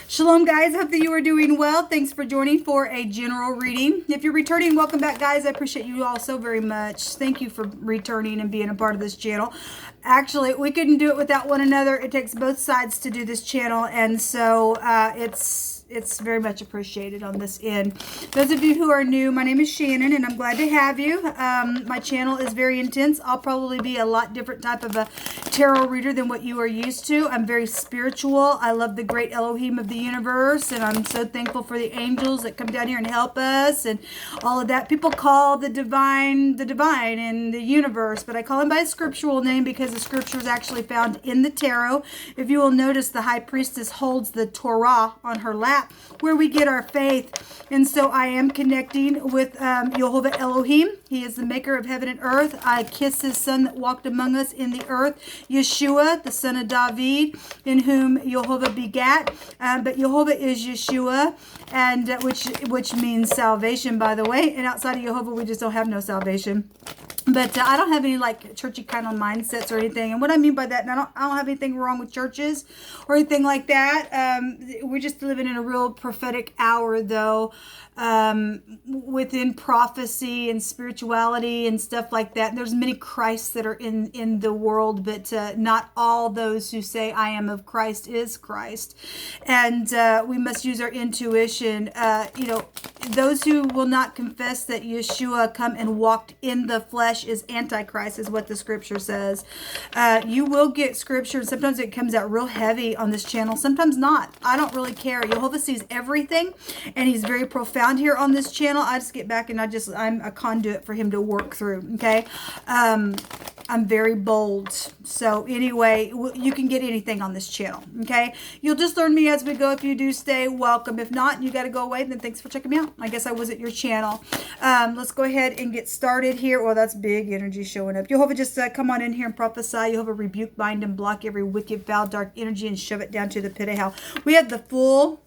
Shalom, guys. Hope that you are doing well. Thanks for joining for a general reading. If you're returning, welcome back, guys. I appreciate you all so very much. Thank you for returning and being a part of this channel. Actually, we couldn't do it without one another. It takes both sides to do this channel, and so it's very much appreciated on this end. Those of you who are new, my name is Shannon, and I'm glad to have you. My channel is very intense. I'll probably be a lot different type of a tarot reader than what you are used to. I'm very spiritual. I love the great Elohim of the universe, and I'm so thankful for the angels that come down here and help us and all of that. People call the divine in the universe, but I call him by a scriptural name because the scripture is actually found in the tarot. If you will notice, the high priestess holds the Torah on her lap, where we get our faith. And so I am connecting with YHVH Elohim. He is the maker of heaven and earth. I kiss his son that walked among us in the earth, Yeshua, the son of David, in whom YHVH begat. But YHVH is Yeshua, and which means salvation, by the way. And outside of YHVH, we just don't have no salvation. But I don't have any like churchy kind of mindsets or anything. And what I mean by that, and I don't have anything wrong with churches or anything like that. We're just living in a real prophetic hour, though, within prophecy and spirituality and stuff like that. There's many Christs that are in the world, but not all those who say I am of Christ is Christ. And we must use our intuition. Those who will not confess that Yeshua come and walked in the flesh is Antichrist, is what the scripture says. You will get scripture, and sometimes it comes out real heavy on this channel, sometimes not. I don't really care. YHVH sees everything, and he's very profound here on this channel. I just get back and I'm a conduit for him to work through. Okay. I'm very bold. So anyway, you can get anything on this channel. Okay. You'll just learn me as we go. If you do stay, welcome. If not, you got to go away, then thanks for checking me out. I guess I wasn't your channel. Let's go ahead and get started here. Well, that's big energy showing up. YHVH just come on in here and prophesy. YHVH rebuke, bind, and block every wicked, foul, dark energy and shove it down to the pit of hell. We have the full.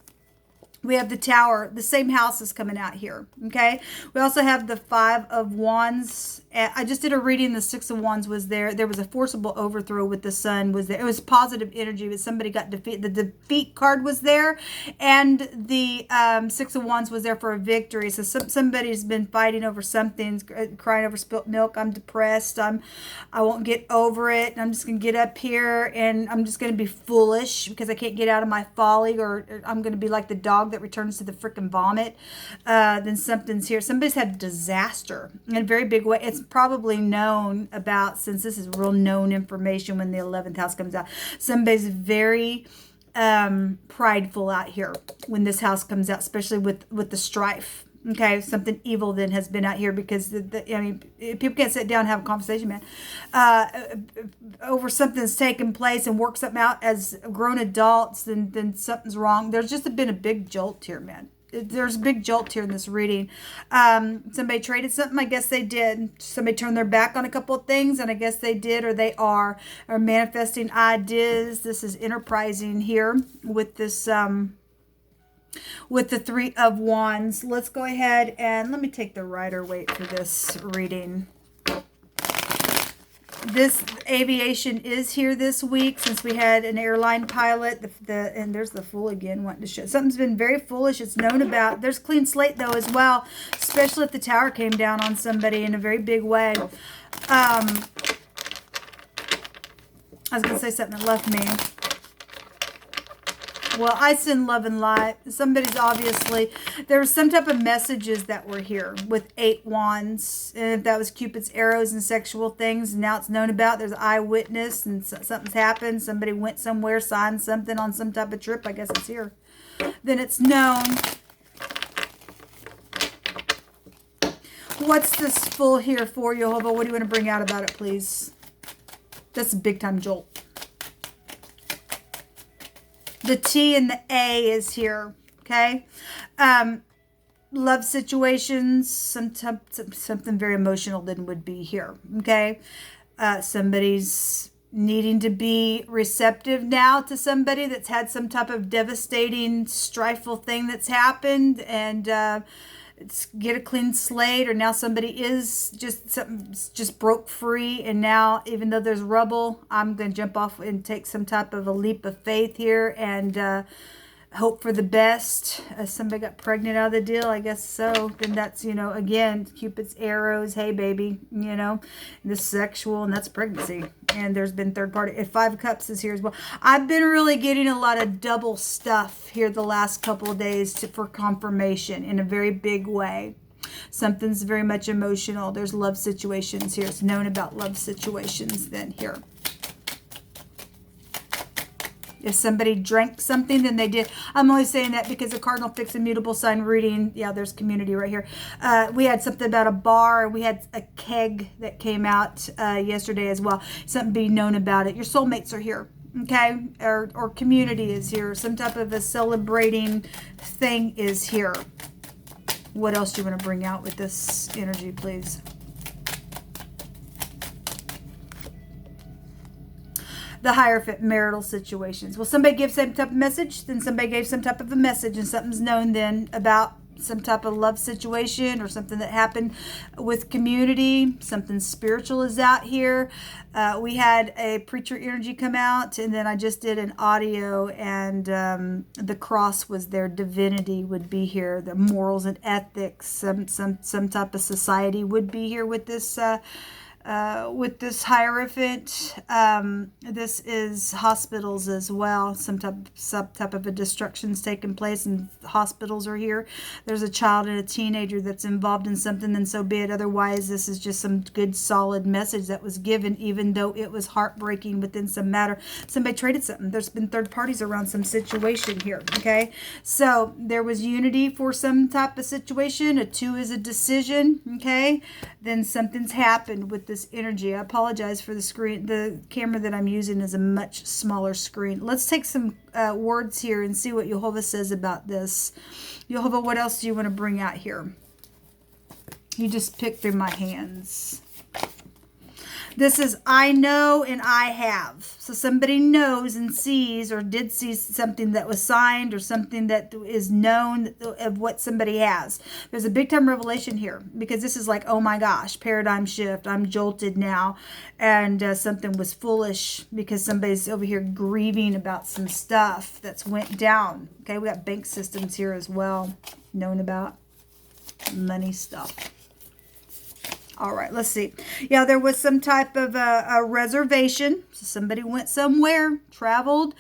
We have the tower. The same house is coming out here. Okay. We also have the 5 of Wands. I just did a reading. The 6 of Wands was there. There was a forcible overthrow with the sun was there. It was positive energy, but somebody got defeated. The defeat card was there, and the 6 of Wands was there for a victory. So somebody's been fighting over something, crying over spilt milk. I'm depressed. I won't get over it. And I'm just gonna get up here and I'm just gonna be foolish because I can't get out of my folly, or I'm gonna be like the dog that returns to the freaking vomit. Then something's here. Somebody's had disaster in a very big way. It's probably known about, since this is real known information when the 11th house comes out. Somebody's very prideful out here when this house comes out, especially with the strife. Okay, something evil then has been out here because people can't sit down and have a conversation, man, over something that's taken place and work something out as grown adults. Then something's wrong. There's just been a big jolt here, man. There's a big jolt here in this reading. Somebody traded something. I guess they did. Somebody turned their back on a couple of things, and I guess they did, or they are manifesting ideas. This is enterprising here with this. With the 3 of Wands. Let's go ahead and let me take the Rider-Waite for this reading. This aviation is here this week since we had an airline pilot. And there's the Fool again wanting to show. Something's been very foolish. It's known about. There's clean slate though as well, especially if the tower came down on somebody in a very big way. I was going to say something that left me. Well, I send love and light. Somebody's obviously, there was some type of messages that were here with 8 wands. And if that was Cupid's arrows and sexual things, now it's known about. There's an eyewitness and something's happened. Somebody went somewhere, signed something on some type of trip. I guess it's here. Then it's known. What's this Fool here for, YHVH? What do you want to bring out about it, please? That's a big time jolt. The T and the A is here, okay? Love situations, something very emotional then would be here, okay? Somebody's needing to be receptive now to somebody that's had some type of devastating, strifeful thing that's happened, and get a clean slate, or now somebody is just broke free, and now even though there's rubble, I'm going to jump off and take some type of a leap of faith here and hope for the best. Somebody got pregnant out of the deal, I guess so. Then that's, you know, again, Cupid's arrows. Hey, baby, you know, this sexual, and that's pregnancy. And there's been third party. And 5 of Cups is here as well. I've been really getting a lot of double stuff here the last couple of days for confirmation in a very big way. Something's very much emotional. There's love situations here. It's known about love situations then here. If somebody drank something, then they did. I'm only saying that because the cardinal fixed immutable sign reading. Yeah, there's community right here. We had something about a bar. We had a keg that came out yesterday as well. Something being known about it. Your soulmates are here. Okay, or community is here. Some type of a celebrating thing is here. What else do you want to bring out with this energy, please? The Hierophant, marital situations. Well, somebody gave some type of message, then somebody gave some type of a message, and something's known then about some type of love situation or something that happened with community. Something spiritual is out here. We had a preacher energy come out, and then I just did an audio, and the cross was their divinity would be here. The morals and ethics, some type of society would be here with this Hierophant. This is hospitals as well. Some type of a destruction's taking place, and hospitals are here. There's a child and a teenager that's involved in something, then so be it. Otherwise, this is just some good solid message that was given, even though it was heartbreaking within some matter. Somebody traded something. There's been third parties around some situation here. Okay, so there was unity for some type of situation. A 2 is a decision. Okay, then something's happened with this energy. I apologize for the screen. The camera that I'm using is a much smaller screen. Let's take some words here and see what Yehovah says about this. Yehovah, what else do you want to bring out here? You just picked through my hands. This is I know and I have. So somebody knows and sees or did see something that was signed or something that is known of what somebody has. There's a big time revelation here because this is like, oh my gosh, paradigm shift. I'm jolted now. And something was foolish because somebody's over here grieving about some stuff that's went down. Okay, we got bank systems here as well. Known about money stuff. All right, let's see. Yeah, there was some type of a reservation. So somebody went somewhere, traveled,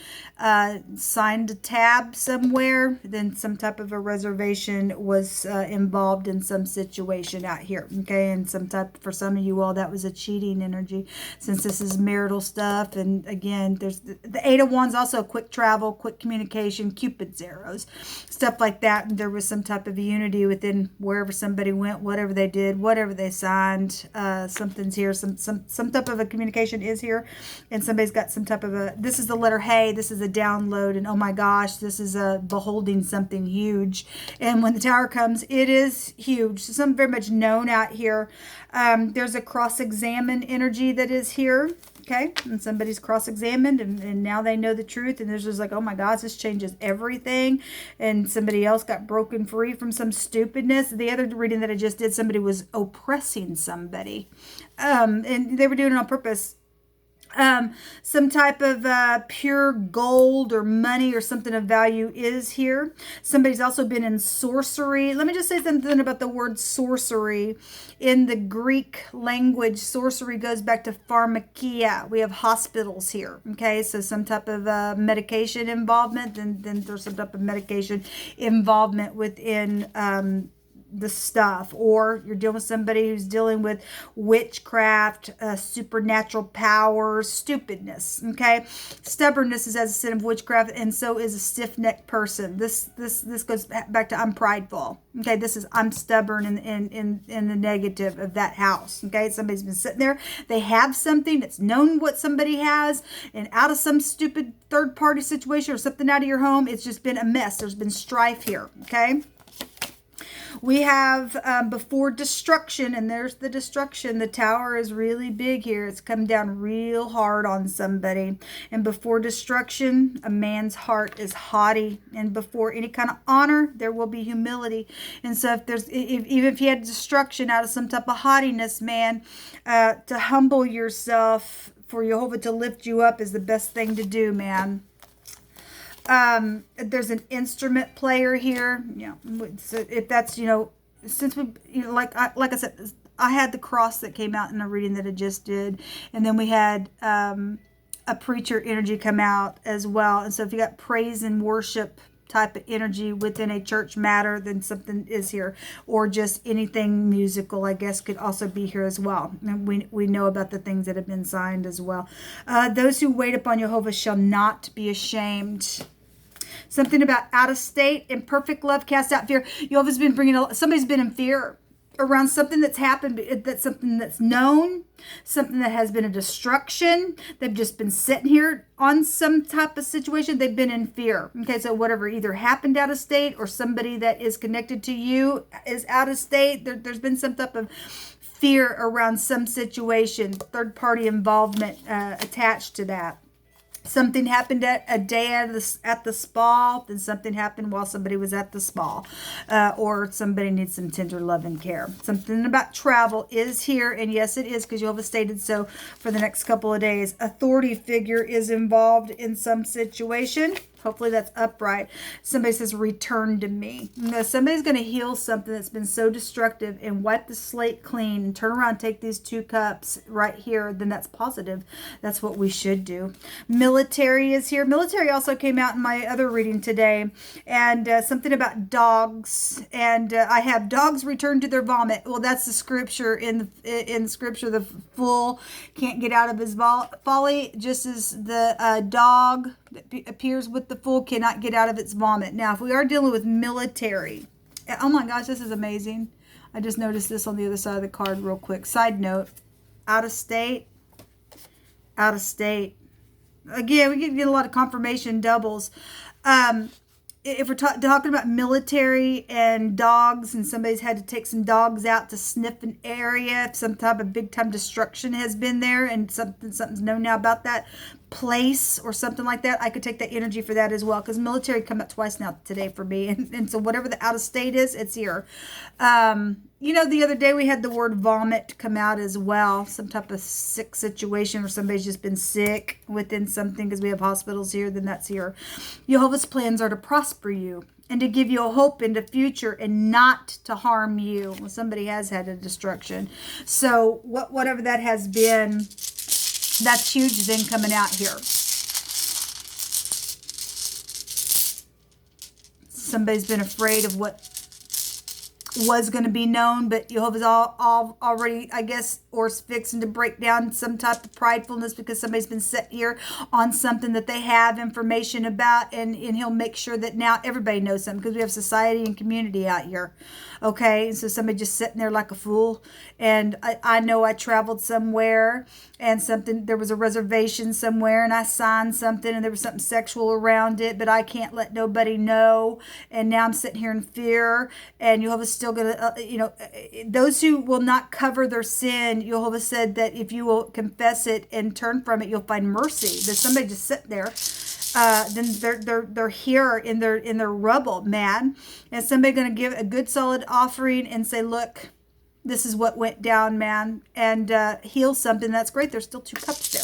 signed a tab somewhere. Then some type of a reservation was involved in some situation out here. Okay, and some type, for some of you all, that was a cheating energy since this is marital stuff. And again, there's the 8 of Wands, also quick travel, quick communication, Cupid's arrows, stuff like that. And there was some type of unity within wherever somebody went, whatever they did, whatever they signed. Something's here, some type of a communication is here, and somebody's got some type of a, this is the letter hey, this is a download, and oh my gosh, this is a beholding something huge. And when the Tower comes, it is huge. So something very much known out here. There's a cross-examine energy that is here. Okay, and somebody's cross-examined, and now they know the truth, and there's just like, oh my gosh, this changes everything, and somebody else got broken free from some stupidness. The other reading that I just did, somebody was oppressing somebody, and they were doing it on purpose. Some type of pure gold or money or something of value is here. Somebody's also been in sorcery. Let me just say something about the word sorcery. In the Greek language, sorcery goes back to pharmakia. We have hospitals here. Okay, so some type of medication involvement, and then there's some type of medication involvement within the stuff, or you're dealing with somebody who's dealing with witchcraft, supernatural powers, stupidness. Okay, stubbornness is as a sin of witchcraft, and so is a stiff-necked person. This goes back to I'm prideful. Okay, this is I'm stubborn in the negative of that house. Okay, somebody's been sitting there. They have something that's known what somebody has, and out of some stupid third-party situation or something out of your home, it's just been a mess. There's been strife here. Okay. We have before destruction, and there's the destruction. The Tower is really big here. It's come down real hard on somebody. And before destruction, a man's heart is haughty. And before any kind of honor, there will be humility. And so even if you had destruction out of some type of haughtiness, man, to humble yourself for Yehovah to lift you up is the best thing to do, man. There's an instrument player here. Yeah. So if that's, since we, like I said, I had the cross that came out in a reading that I just did. And then we had a preacher energy come out as well. And so if you got praise and worship type of energy within a church matter, then something is here. Or just anything musical, I guess, could also be here as well. And we know about the things that have been signed as well. Those who wait upon Jehovah shall not be ashamed. Something about out of state and perfect love cast out fear. Jehovah's been somebody's been in fear around something that's happened, that's something that's known, something that has been a destruction. They've just been sitting here on some type of situation. They've been in fear. Okay, so whatever either happened out of state or somebody that is connected to you is out of state. There's been some type of fear around some situation, third party involvement attached to that. Something happened at a day at the spa, then something happened while somebody was at the spa, or somebody needs some tender love and care. Something about travel is here, and yes, it is, because Jehovah stated so for the next couple of days. Authority figure is involved in some situation. Hopefully that's upright. Somebody says, return to me. Somebody's going to heal something that's been so destructive and wipe the slate clean and turn around and take these 2 cups right here. Then that's positive. That's what we should do. Military is here. Military also came out in my other reading today. And something about dogs. And I have dogs return to their vomit. Well, that's the scripture in scripture. The fool can't get out of his folly, just as the dog that appears with the fool cannot get out of its vomit. Now, if we are dealing with military, oh my gosh, this is amazing. I just noticed this on the other side of the card real quick. Side note, out of state. Again, we get a lot of confirmation doubles. If we're talking about military and dogs, and somebody's had to take some dogs out to sniff an area, if some type of big time destruction has been there, and something's known now about that place or something like that, I could take that energy for that as well, because military come out twice now today for me, and so whatever the out of state is, it's here. The other day we had the word vomit come out as well, some type of sick situation, or somebody's just been sick within something, because we have hospitals here, then that's here. Jehovah's plans are to prosper you and to give you a hope in the future and not to harm you. Well, somebody has had a destruction. So whatever that has been, that's huge then coming out here. Somebody's been afraid of what was going to be known, but Jehovah's all already, I guess, or is fixing to break down some type of pridefulness, because somebody's been set here on something that they have information about, and he'll make sure that now everybody knows something, because we have society and community out here. Okay, so somebody just sitting there like a fool. And I know I traveled somewhere, and there was a reservation somewhere, and I signed something, and there was something sexual around it, but I can't let nobody know. And now I'm sitting here in fear, and Jehovah's still going to, those who will not cover their sin, Jehovah said that if you will confess it and turn from it, you'll find mercy. There's somebody just sitting there. Then they're here in their rubble, man. And somebody going to give a good solid offering and say, look, this is what went down, man, and heal something. That's great. There's still 2 cups there.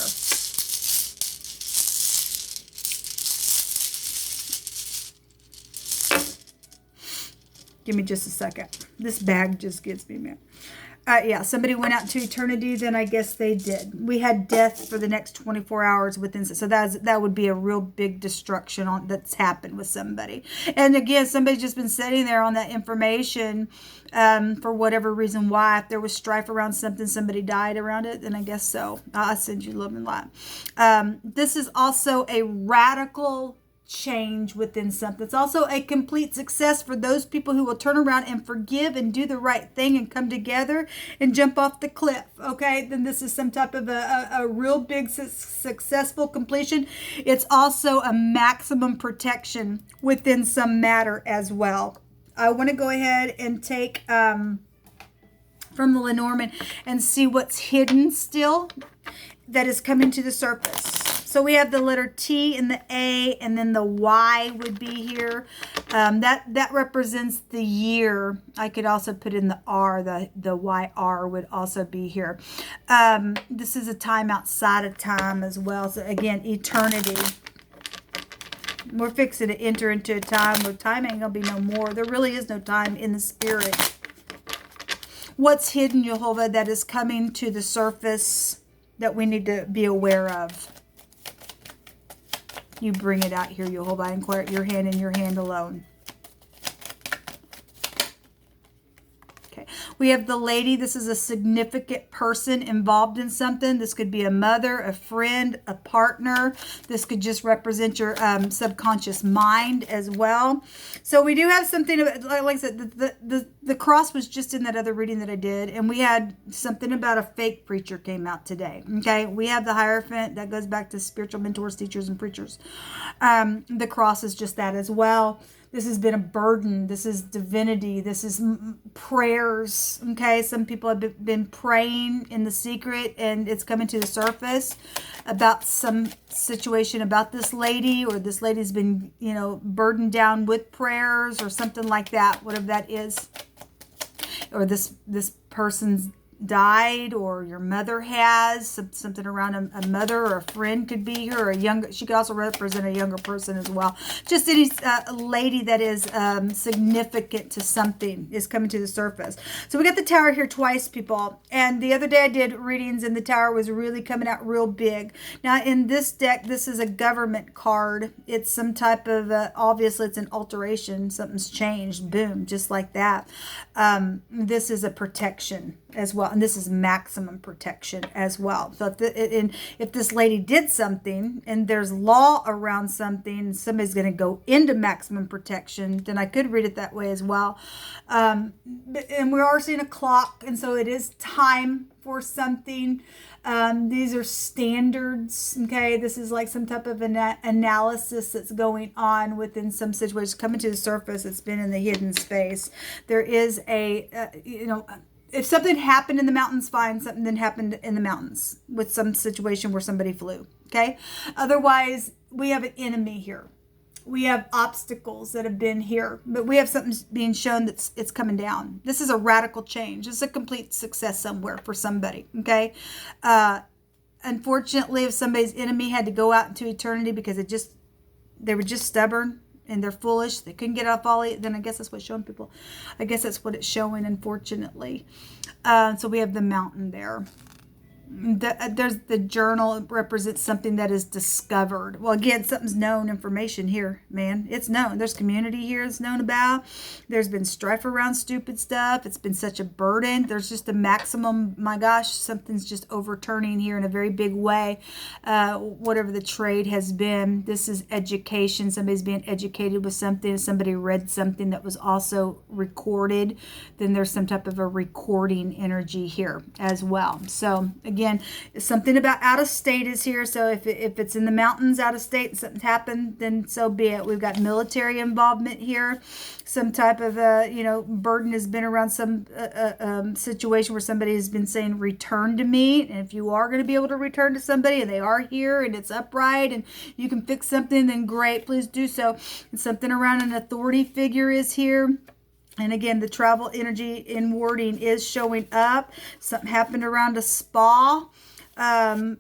Give me just a second. This bag just gets me, man. Yeah, somebody went out into eternity, then I guess they did. We had death for the next 24 hours within, so that would be a real big destruction that's happened with somebody. And again, somebody's just been sitting there on that information for whatever reason. Why? If there was strife around something, somebody died around it, then I guess so. I send you love and light. This is also a radical change within something. It's also a complete success for those people who will turn around and forgive and do the right thing and come together and jump off the cliff. Okay, then this is some type of a real big successful completion. It's also a maximum protection within some matter as well. I want to go ahead and take from the Lenormand and see what's hidden still that is coming to the surface. So we have the letter T and the A, and then the Y would be here. That represents the year. I could also put in the R. The YR would also be here. This is a time outside of time as well. So again, eternity. We're fixing to enter into a time where time ain't going to be no more. There really is no time in the spirit. What's hidden, Jehovah, that is coming to the surface that we need to be aware of? You bring it out here, Jehovah. I inquire at your hand and your hand alone. We have the lady. This is a significant person involved in something. This could be a mother, a friend, a partner. This could just represent your subconscious mind as well. So we do have something, like I said, the cross was just in that other reading that I did. And we had something about a fake preacher came out today. Okay. We have the Hierophant. That goes back to spiritual mentors, teachers, and preachers. The cross is just that as well. This has been a burden. This is divinity. This is prayers. Okay. Some people have been praying in the secret and it's coming to the surface about some situation about this lady, or this lady's been, you know, burdened down with prayers or something like that, whatever that is. Or this person's died, or your mother has something around a mother or a friend could be here, or a younger, she could also represent a younger person as well. Just any lady that is significant to something is coming to the surface. So we got the Tower here twice, people, and the other day I did readings and the Tower was really coming out real big. Now in this deck, this is a government card. It's some type of obviously it's an alteration, something's changed, boom, just like that. This is a protection as well, and this is maximum protection as well. So if this lady did something and there's law around something, somebody's going to go into maximum protection, then I could read it that way as well. And we are seeing a clock, and so it is time for something. These are standards. Okay, this is like some type of an analysis that's going on within some situations coming to the surface. It's been in the hidden space. There is a if something happened in the mountains, fine. Something then happened in the mountains with some situation where somebody flew. Okay. Otherwise, we have an enemy here. We have obstacles that have been here, but we have something being shown that's it's coming down. This is a radical change. It's a complete success somewhere for somebody. Okay. Unfortunately, if somebody's enemy had to go out into eternity because they were just stubborn, and they're foolish, they couldn't get off then I guess that's what's showing people. I guess that's what it's showing, unfortunately. So we have the mountain there. There's the journal. It represents something that is discovered. Well, again, something's known information here, man. It's known. There's community here it's known about. There's been strife around stupid stuff. It's been such a burden. There's just a maximum, my gosh, something's just overturning here in a very big way. Whatever the trade has been. This is education. Somebody's being educated with something. Somebody read something that was also recorded. Then there's some type of a recording energy here as well. So again, something about out of state is here. So if it's in the mountains out of state and something's happened, then so be it. We've got military involvement here. Some type of burden has been around some situation where somebody has been saying, return to me. And if you are going to be able to return to somebody and they are here and it's upright and you can fix something, then great, please do so. And something around an authority figure is here. And again, the travel energy in wording is showing up. Something happened around a spa,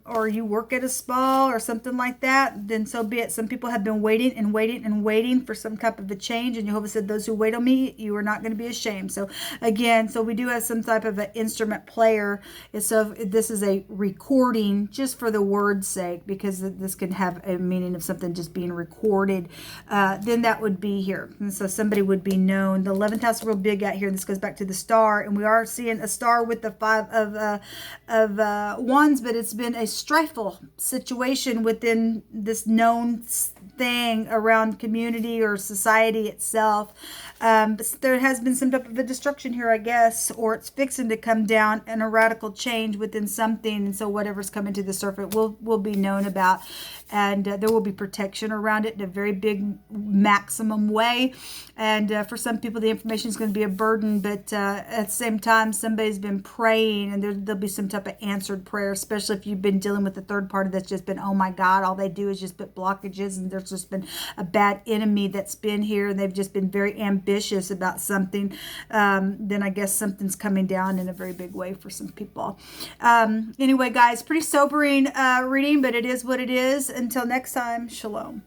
or you work at a spa or something like that, then so be it. Some people have been waiting and waiting and waiting for some type of a change. And Jehovah said, those who wait on me, you are not going to be ashamed. So again, so we do have some type of an instrument player. And so this is a recording just for the word's sake, because this can have a meaning of something just being recorded. Then that would be here. And so somebody would be known. The 11th house is real big out here. And this goes back to the star. And we are seeing a star with the 5 of wands, but it's been a strifeful situation within this known thing around community or society itself. But there has been some type of a destruction here, I guess, or it's fixing to come down and a radical change within something. And so whatever's coming to the surface will be known about, and there will be protection around it in a very big maximum way. And for some people, the information is going to be a burden, but at the same time, somebody's been praying, and there'll be some type of answered prayer, especially if you've been dealing with a third party that's just been, oh my God, all they do is just put blockages, and there's just been a bad enemy that's been here, and they've just been very ambitious about something. Then I guess something's coming down in a very big way for some people. Anyway, guys, pretty sobering reading, but it is what it is. Until next time, shalom.